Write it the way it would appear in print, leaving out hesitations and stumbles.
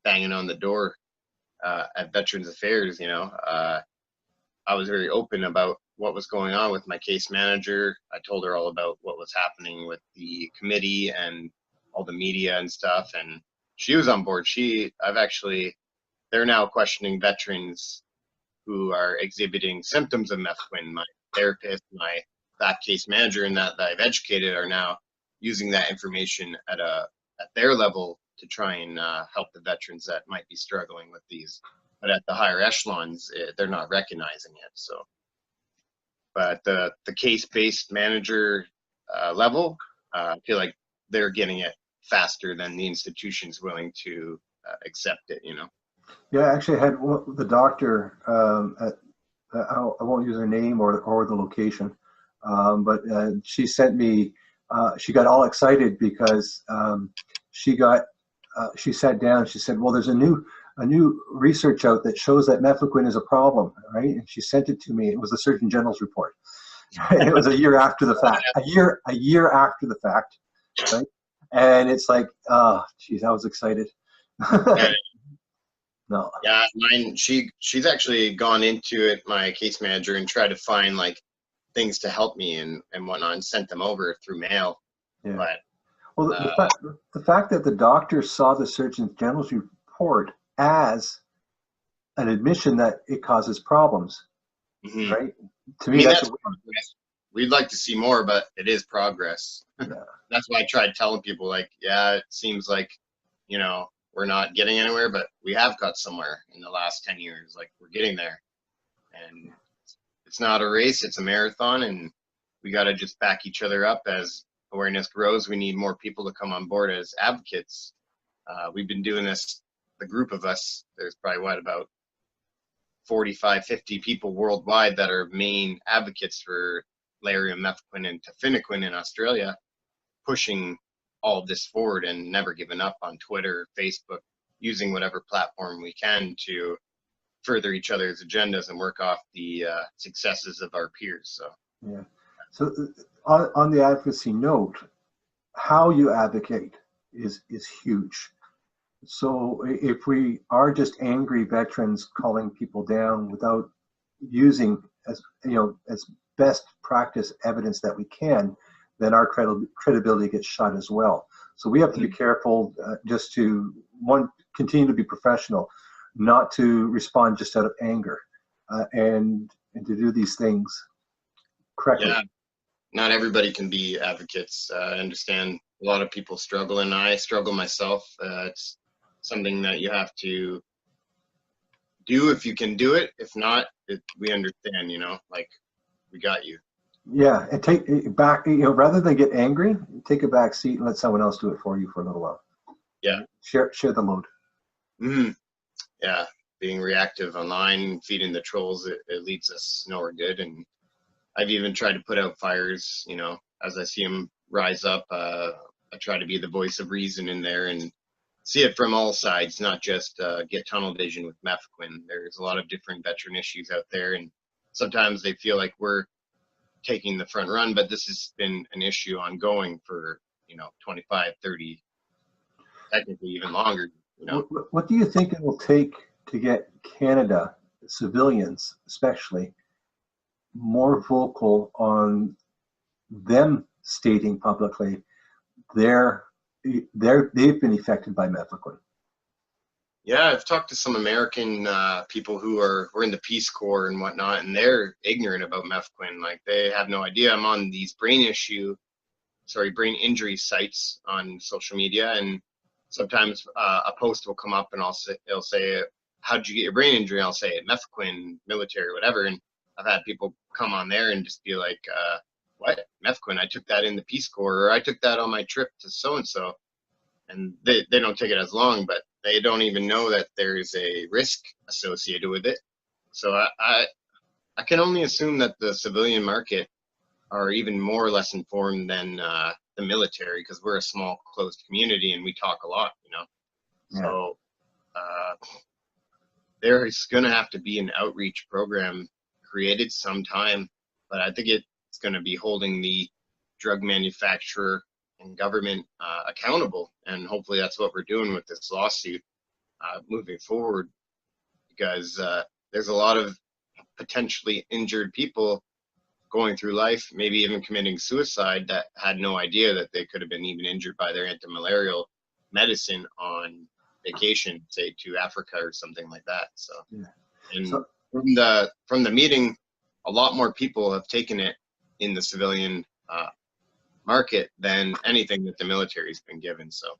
banging on the door at Veterans Affairs. I was very open about what was going on with my case manager. I told her all about what was happening with the committee and all the media and stuff, and she was on board. They're now questioning veterans who are exhibiting symptoms of Mefloquine. My therapist, that case manager, and that I've educated are now using that information at their level to try and help the veterans that might be struggling with these. But at the higher echelons, they're not recognizing it. So, but the case-based manager level, I feel like they're getting it faster than the institution's willing to accept it. Yeah, actually, I had the doctor I won't use her name or the location, but she sent me. She got all excited because she sat down. She said, "Well, there's a new research out that shows that Mefloquine is a problem, right?" And she sent it to me. It was the Surgeon General's report. It was a year after the fact. A year after the fact, right? And it's like, oh, geez, I was excited. No. Yeah, mine. She's actually gone into it, my case manager, and tried to find like things to help me and whatnot, and sent them over through mail. Yeah. But well, the fact that the doctor saw the Surgeon General's report as an admission that it causes problems, right? To me, that's we'd like to see more, but it is progress. Yeah. That's why I tried telling people, like, yeah, it seems like, we're not getting anywhere, but we have got somewhere in the last 10 years. Like, we're getting there. And it's not a race, it's a marathon, and we got to just back each other up as awareness grows. We need more people to come on board as advocates. We've been doing this, the group of us, there's probably about 45, 50 people worldwide that are main advocates for Lariam, Mefloquine, and Tafenoquine in Australia, pushing all of this forward and never giving up on Twitter, Facebook, using whatever platform we can to further each other's agendas and work off the successes of our peers. So yeah. So on the advocacy note, how you advocate is huge. So if we are just angry veterans calling people down without using as best practice evidence that we can, then our credibility gets shot as well. So we have to be careful just to continue to be professional, not to respond just out of anger, and to do these things correctly. Yeah, not everybody can be advocates. I understand a lot of people struggle, and I struggle myself. It's something that you have to do if you can do it. If not, we understand, like, we got you. Yeah, and take it back, rather than get angry, take a back seat and let someone else do it for you for a little while. Yeah. Share the load. Yeah, being reactive online, feeding the trolls, it leads us nowhere good. And I've even tried to put out fires, as I see them rise up. I try to be the voice of reason in there and see it from all sides, not just get tunnel vision with Mefloquine. There's a lot of different veteran issues out there, and sometimes they feel like we're taking the front run, but this has been an issue ongoing for 25, 30, technically even longer. What do you think it will take to get Canada civilians especially more vocal on them stating publicly they've been affected by Mefloquine? Yeah, I've talked to some American people who were in the Peace Corps and whatnot, and they're ignorant about Mefloquine. Like, they have no idea. I'm on these brain injury sites on social media, and sometimes a post will come up and it'll say, "How'd you get your brain injury?" I'll say, "Mefloquine, military, whatever." And I've had people come on there and just be like, "What? Mefloquine? I took that in the Peace Corps, or I took that on my trip to so-and-so." And they don't take it as long, but they don't even know that there's a risk associated with it. So I can only assume that the civilian market are even more or less informed than the military, because we're a small, closed community and we talk a lot, Yeah. So there is going to have to be an outreach program created sometime, but I think it's going to be holding the drug manufacturer and government accountable, and hopefully that's what we're doing with this lawsuit. moving forward, because there's a lot of potentially injured people going through life, maybe even committing suicide, that had no idea that they could have been even injured by their anti-malarial medicine on vacation, say to Africa or something like that. So, Yeah. and So, from the meeting, a lot more people have taken it in the civilian market than anything that the military's been given. So